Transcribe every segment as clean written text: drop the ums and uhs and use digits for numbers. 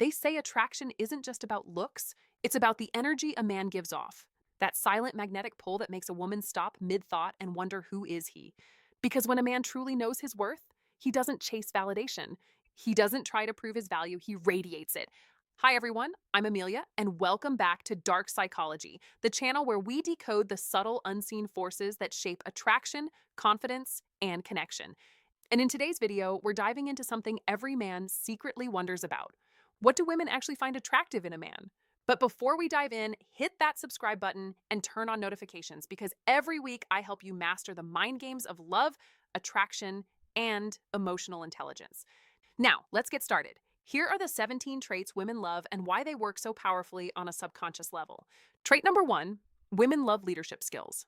They say attraction isn't just about looks, it's about the energy a man gives off. That silent magnetic pull that makes a woman stop mid thought and wonder, who is he? Because when a man truly knows his worth, he doesn't chase validation. He doesn't try to prove his value, he radiates it. Hi, everyone. I'm Amelia, and welcome back to Dark Psychology, the channel where we decode the subtle, unseen forces that shape attraction, confidence, and connection. And in today's video, we're diving into something every man secretly wonders about. What do women actually find attractive in a man? But before we dive in, hit that subscribe button and turn on notifications because every week I help you master the mind games of love, attraction, and emotional intelligence. Now, let's get started. Here are the 17 traits women love and why they work so powerfully on a subconscious level. Trait number 1, women love leadership skills.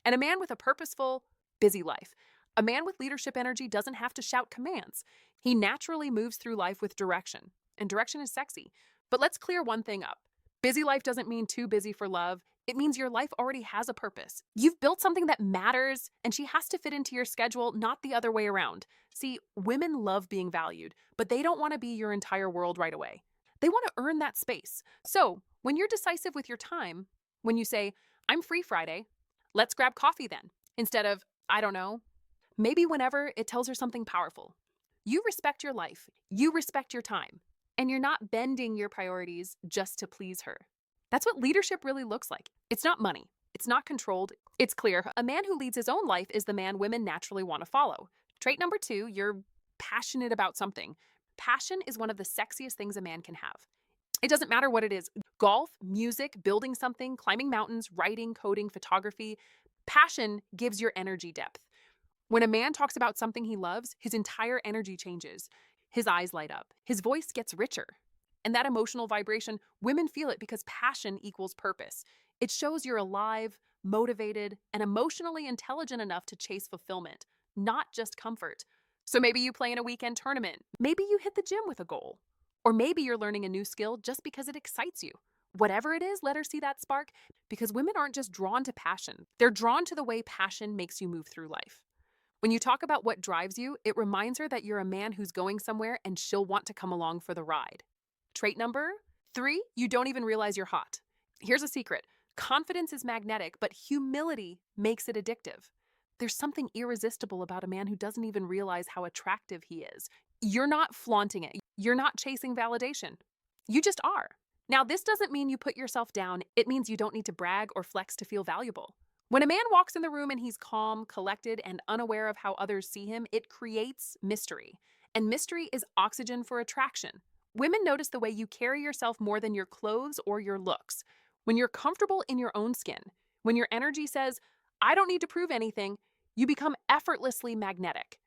And a man with a purposeful, busy life. A man with leadership energy doesn't have to shout commands. He naturally moves through life with direction, and direction is sexy. But let's clear one thing up. Busy life doesn't mean too busy for love. It means your life already has a purpose. You've built something that matters, and she has to fit into your schedule, not the other way around. See, women love being valued, but they don't want to be your entire world right away. They want to earn that space. So, when you're decisive with your time, when you say, I'm free Friday, let's grab coffee then, instead of, I don't know, maybe whenever, it tells her something powerful. You respect your life, you respect your time, and you're not bending your priorities just to please her. That's what leadership really looks like. It's not money, it's not controlled, it's clear. A man who leads his own life is the man women naturally want to follow. Trait number 2, you're passionate about something. Passion is one of the sexiest things a man can have. It doesn't matter what it is. Golf, music, building something, climbing mountains, writing, coding, photography. Passion gives your energy depth. When a man talks about something he loves, his entire energy changes. His eyes light up. His voice gets richer. And that emotional vibration, women feel it because passion equals purpose. It shows you're alive, motivated, and emotionally intelligent enough to chase fulfillment, not just comfort. So maybe you play in a weekend tournament. Maybe you hit the gym with a goal. Or maybe you're learning a new skill just because it excites you. Whatever it is, let her see that spark, because women aren't just drawn to passion. They're drawn to the way passion makes you move through life. When you talk about what drives you, it reminds her that you're a man who's going somewhere and she'll want to come along for the ride. Trait number 3, you don't even realize you're hot. Here's a secret. Confidence is magnetic, but humility makes it addictive. There's something irresistible about a man who doesn't even realize how attractive he is. You're not flaunting it. You're not chasing validation. You just are. Now, this doesn't mean you put yourself down. It means you don't need to brag or flex to feel valuable. When a man walks in the room and he's calm, collected, and unaware of how others see him, it creates mystery. And mystery is oxygen for attraction. Women notice the way you carry yourself more than your clothes or your looks. When you're comfortable in your own skin, when your energy says, I don't need to prove anything, you become effortlessly magnetic.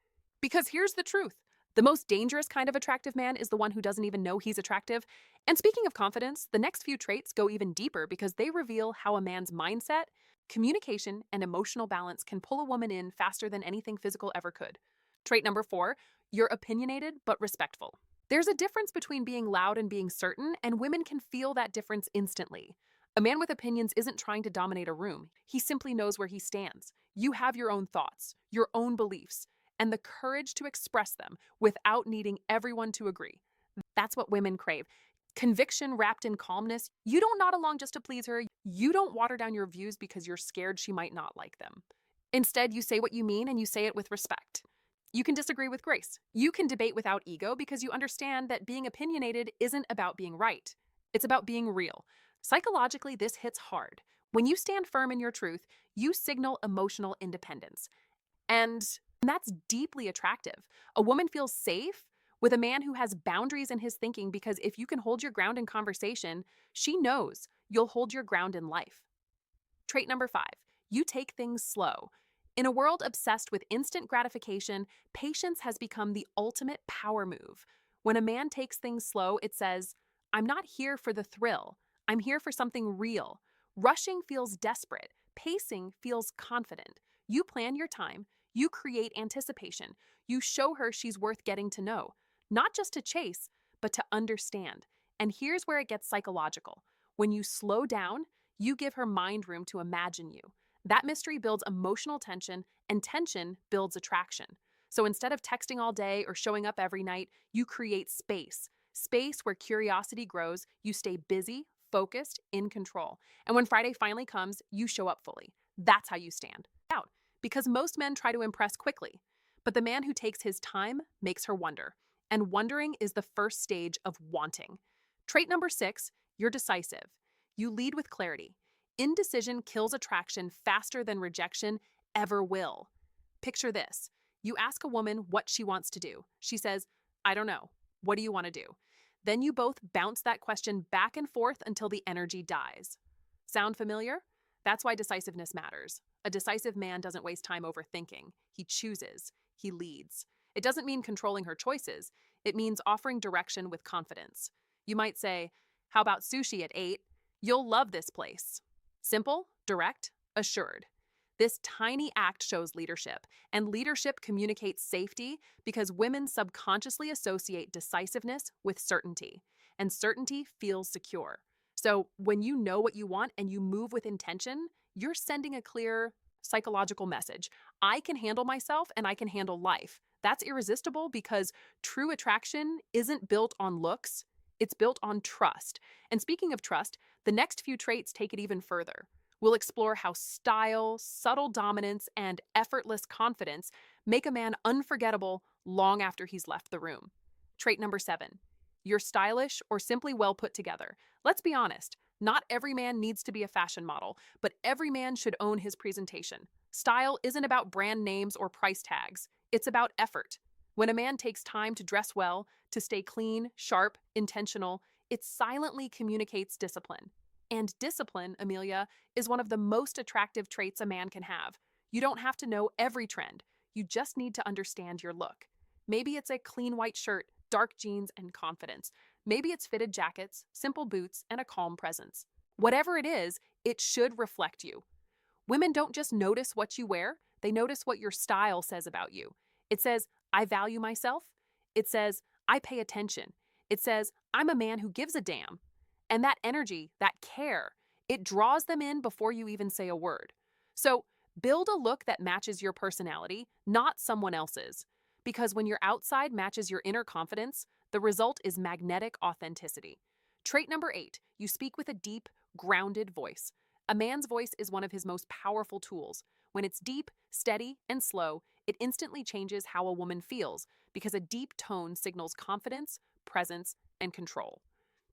Because here's the truth. The most dangerous kind of attractive man is the one who doesn't even know he's attractive. And speaking of confidence, the next few traits go even deeper because they reveal how a man's mindset, communication, and emotional balance can pull a woman in faster than anything physical ever could. Trait number 4, you're opinionated but respectful. There's a difference between being loud and being certain, and women can feel that difference instantly. A man with opinions isn't trying to dominate a room. He simply knows where he stands. You have your own thoughts, your own beliefs, and the courage to express them without needing everyone to agree. That's what women crave. Conviction wrapped in calmness. You don't nod along just to please her. You don't water down your views because you're scared she might not like them. Instead, you say what you mean and you say it with respect. You can disagree with grace. You can debate without ego because you understand that being opinionated isn't about being right. It's about being real. Psychologically, this hits hard. When you stand firm in your truth, you signal emotional independence. And that's deeply attractive. A woman feels safe with a man who has boundaries in his thinking because if you can hold your ground in conversation, she knows you'll hold your ground in life. Trait number 5, you take things slow. In a world obsessed with instant gratification, patience has become the ultimate power move. When a man takes things slow, it says, I'm not here for the thrill. I'm here for something real. Rushing feels desperate. Pacing feels confident. You plan your time. You create anticipation. You show her she's worth getting to know. Not just to chase, but to understand. And here's where it gets psychological. When you slow down, you give her mind room to imagine you. That mystery builds emotional tension, and tension builds attraction. So instead of texting all day or showing up every night, you create space. Space where curiosity grows, you stay busy, focused, in control. And when Friday finally comes, you show up fully. That's how you stand out. Because most men try to impress quickly. But the man who takes his time makes her wonder. And wondering is the first stage of wanting. Trait number 6, you're decisive. You lead with clarity. Indecision kills attraction faster than rejection ever will. Picture this. You ask a woman what she wants to do. She says, I don't know. What do you want to do? Then you both bounce that question back and forth until the energy dies. Sound familiar? That's why decisiveness matters. A decisive man doesn't waste time overthinking. He chooses. He leads. It doesn't mean controlling her choices. It means offering direction with confidence. You might say, how about sushi at 8? You'll love this place. Simple, direct, assured. This tiny act shows leadership, and leadership communicates safety because women subconsciously associate decisiveness with certainty, and certainty feels secure. So when you know what you want and you move with intention, you're sending a clear psychological message. I can handle myself and I can handle life. That's irresistible because true attraction isn't built on looks, it's built on trust. And speaking of trust, the next few traits take it even further. We'll explore how style, subtle dominance, and effortless confidence make a man unforgettable long after he's left the room. Trait number 7, you're stylish or simply well put together. Let's be honest, not every man needs to be a fashion model, but every man should own his presentation. Style isn't about brand names or price tags, it's about effort. When a man takes time to dress well, to stay clean, sharp, intentional, it silently communicates discipline. And discipline, Amelia, is one of the most attractive traits a man can have. You don't have to know every trend. You just need to understand your look. Maybe it's a clean white shirt, dark jeans, and confidence. Maybe it's fitted jackets, simple boots, and a calm presence. Whatever it is, it should reflect you. Women don't just notice what you wear, they notice what your style says about you. It says, I value myself. It says, I pay attention. It says, I'm a man who gives a damn. And that energy, that care, it draws them in before you even say a word. So build a look that matches your personality, not someone else's. Because when your outside matches your inner confidence, the result is magnetic authenticity. Trait number 8, you speak with a deep, grounded voice. A man's voice is one of his most powerful tools. When it's deep, steady, and slow, it instantly changes how a woman feels because a deep tone signals confidence, presence, and control.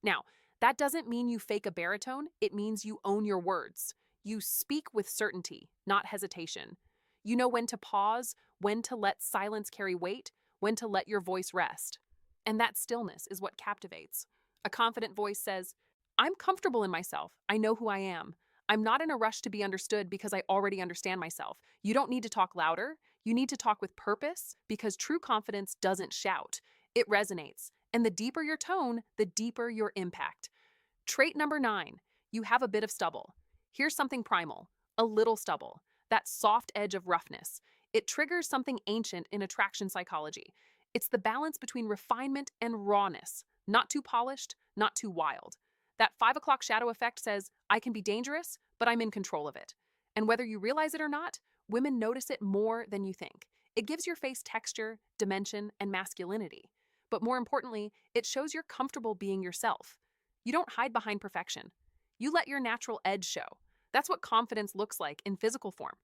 Now, that doesn't mean you fake a baritone, it means you own your words. You speak with certainty, not hesitation. You know when to pause, when to let silence carry weight, when to let your voice rest. And that stillness is what captivates. A confident voice says, I'm comfortable in myself. I know who I am. I'm not in a rush to be understood because I already understand myself. You don't need to talk louder. You need to talk with purpose because true confidence doesn't shout. It resonates. And the deeper your tone, the deeper your impact. Trait number 9, you have a bit of stubble. Here's something primal, a little stubble, that soft edge of roughness. It triggers something ancient in attraction psychology. It's the balance between refinement and rawness, not too polished, not too wild. That 5 o'clock shadow effect says, I can be dangerous, but I'm in control of it. And whether you realize it or not, women notice it more than you think. It gives your face texture, dimension, and masculinity. But more importantly, it shows you're comfortable being yourself. You don't hide behind perfection. You let your natural edge show. That's what confidence looks like in physical form.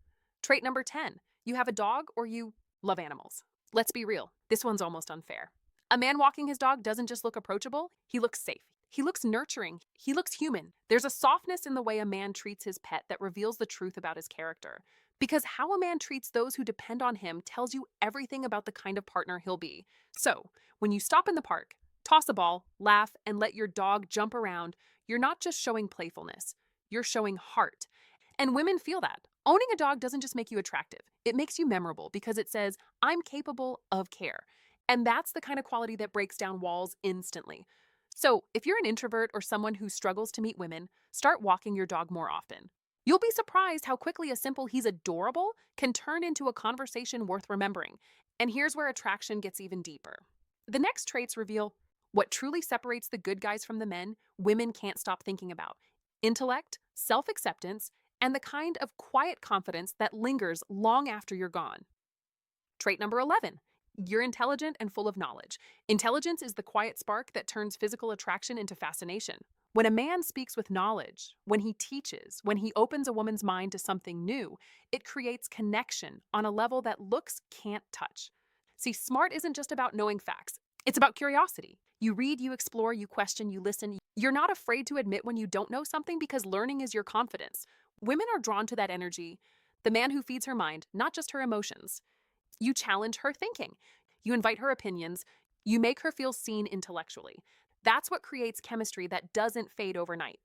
Trait number 10, you have a dog or you love animals. Let's be real, this one's almost unfair. A man walking his dog doesn't just look approachable, he looks safe. He looks nurturing. He looks human. There's a softness in the way a man treats his pet that reveals the truth about his character. Because how a man treats those who depend on him tells you everything about the kind of partner he'll be. So, when you stop in the park, toss a ball, laugh, and let your dog jump around, you're not just showing playfulness, you're showing heart. And women feel that. Owning a dog doesn't just make you attractive, it makes you memorable because it says, I'm capable of care. And that's the kind of quality that breaks down walls instantly. So, if you're an introvert or someone who struggles to meet women, start walking your dog more often. You'll be surprised how quickly a simple "he's adorable" can turn into a conversation worth remembering. And here's where attraction gets even deeper. The next traits reveal what truly separates the good guys from the men women can't stop thinking about: intellect, self-acceptance, and the kind of quiet confidence that lingers long after you're gone. Trait number 11, You're intelligent and full of knowledge. Intelligence is the quiet spark that turns physical attraction into fascination. When a man speaks with knowledge, when he teaches, when he opens a woman's mind to something new, it creates connection on a level that looks can't touch. See, smart isn't just about knowing facts, it's about curiosity. You read, you explore, you question, you listen. You're not afraid to admit when you don't know something because learning is your confidence. Women are drawn to that energy, the man who feeds her mind, not just her emotions. You challenge her thinking. You invite her opinions. You make her feel seen intellectually. That's what creates chemistry that doesn't fade overnight.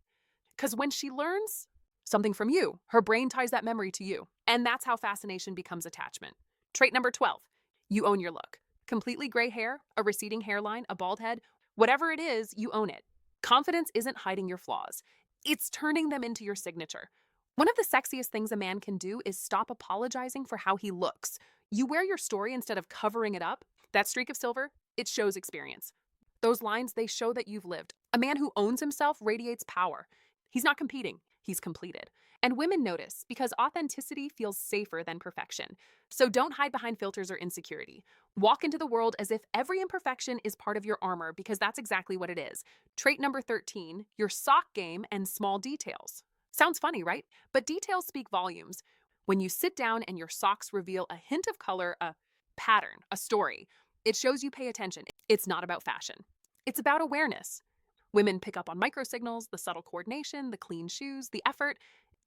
Because when she learns something from you, her brain ties that memory to you. And that's how fascination becomes attachment. Trait number 12, you own your look. Completely gray hair, a receding hairline, a bald head, whatever it is, you own it. Confidence isn't hiding your flaws, it's turning them into your signature. One of the sexiest things a man can do is stop apologizing for how he looks. You wear your story instead of covering it up. That streak of silver, it shows experience. Those lines, they show that you've lived. A man who owns himself radiates power. He's not competing, he's completed. And women notice because authenticity feels safer than perfection. So don't hide behind filters or insecurity. Walk into the world as if every imperfection is part of your armor because that's exactly what it is. Trait number 13, your sock game and small details. Sounds funny, right? But details speak volumes. When you sit down and your socks reveal a hint of color, a pattern, a story, it shows you pay attention. It's not about fashion. It's about awareness. Women pick up on microsignals, the subtle coordination, the clean shoes, the effort.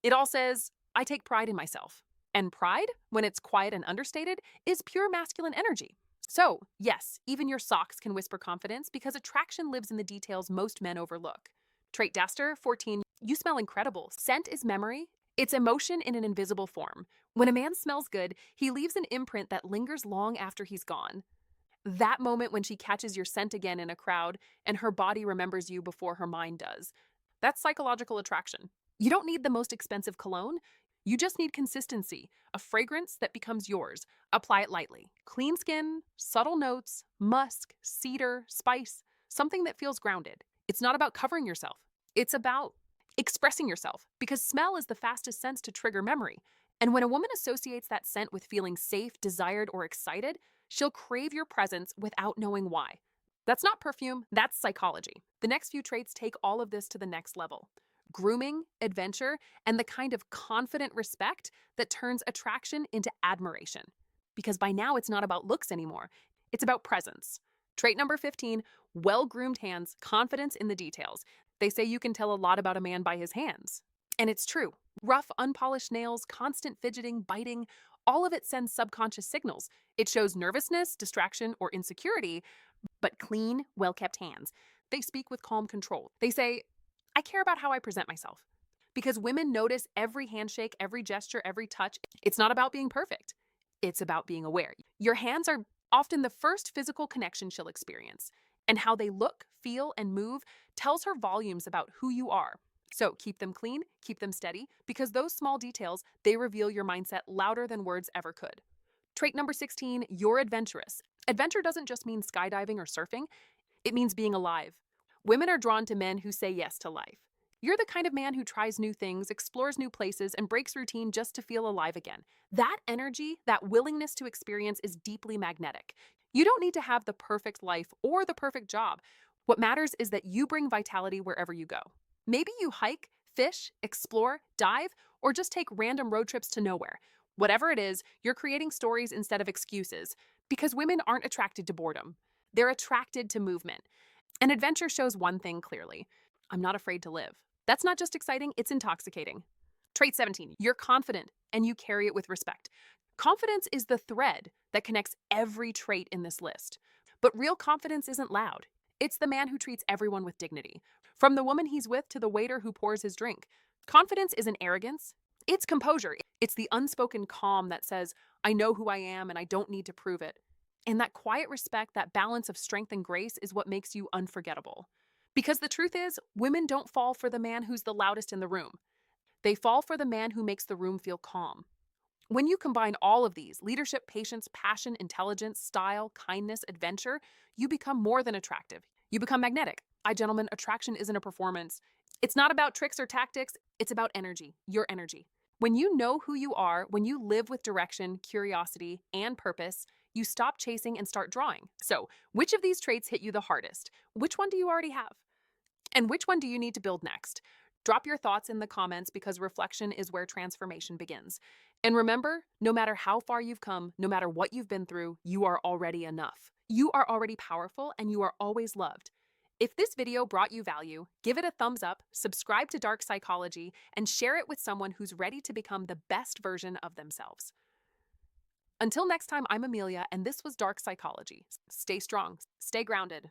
It all says, I take pride in myself. And pride, when it's quiet and understated, is pure masculine energy. So, yes, even your socks can whisper confidence because attraction lives in the details most men overlook. Trait Duster, 14, you smell incredible. Scent is memory. It's emotion in an invisible form. When a man smells good, he leaves an imprint that lingers long after he's gone. That moment when she catches your scent again in a crowd and her body remembers you before her mind does. That's psychological attraction. You don't need the most expensive cologne. You just need consistency, a fragrance that becomes yours. Apply it lightly. Clean skin, subtle notes, musk, cedar, spice, something that feels grounded. It's not about covering yourself. It's about expressing yourself because smell is the fastest sense to trigger memory. And when a woman associates that scent with feeling safe, desired, or excited, she'll crave your presence without knowing why. That's not perfume, that's psychology. The next few traits take all of this to the next level. Grooming, adventure, and the kind of confident respect that turns attraction into admiration. Because by now it's not about looks anymore, it's about presence. Trait number 15, well-groomed hands, confidence in the details. They say you can tell a lot about a man by his hands. And it's true. Rough, unpolished nails, constant fidgeting, biting, all of it sends subconscious signals. It shows nervousness, distraction, or insecurity, but clean, well-kept hands. They speak with calm control. They say, I care about how I present myself. Because women notice every handshake, every gesture, every touch. It's not about being perfect. It's about being aware. Your hands are often the first physical connection she'll experience. And how they look, feel, and move tells her volumes about who you are. So keep them clean, keep them steady, because those small details, they reveal your mindset louder than words ever could. Trait number 16, you're adventurous. Adventure doesn't just mean skydiving or surfing, it means being alive. Women are drawn to men who say yes to life. You're the kind of man who tries new things, explores new places, and breaks routine just to feel alive again. That energy, that willingness to experience is deeply magnetic. You don't need to have the perfect life or the perfect job. What matters is that you bring vitality wherever you go. Maybe you hike, fish, explore, dive, or just take random road trips to nowhere. Whatever it is, you're creating stories instead of excuses, because women aren't attracted to boredom. They're attracted to movement. And adventure shows one thing clearly. I'm not afraid to live. That's not just exciting, it's intoxicating. Trait 17, you're confident and you carry it with respect. Confidence is the thread that connects every trait in this list. But real confidence isn't loud. It's the man who treats everyone with dignity, from the woman he's with to the waiter who pours his drink. Confidence isn't arrogance, it's composure. It's the unspoken calm that says, I know who I am and I don't need to prove it. And that quiet respect, that balance of strength and grace is what makes you unforgettable. Because the truth is, women don't fall for the man who's the loudest in the room. They fall for the man who makes the room feel calm. When you combine all of these, leadership, patience, passion, intelligence, style, kindness, adventure, you become more than attractive. You become magnetic. Gentlemen, attraction isn't a performance. It's not about tricks or tactics. It's about energy, your energy. When you know who you are, when you live with direction, curiosity, and purpose, you stop chasing and start drawing. So, which of these traits hit you the hardest? Which one do you already have? And which one do you need to build next? Drop your thoughts in the comments because reflection is where transformation begins. And remember, no matter how far you've come, no matter what you've been through, you are already enough. You are already powerful and you are always loved. If this video brought you value, give it a thumbs up, subscribe to Dark Psychology, and share it with someone who's ready to become the best version of themselves. Until next time, I'm Amelia, and this was Dark Psychology. Stay strong, stay grounded.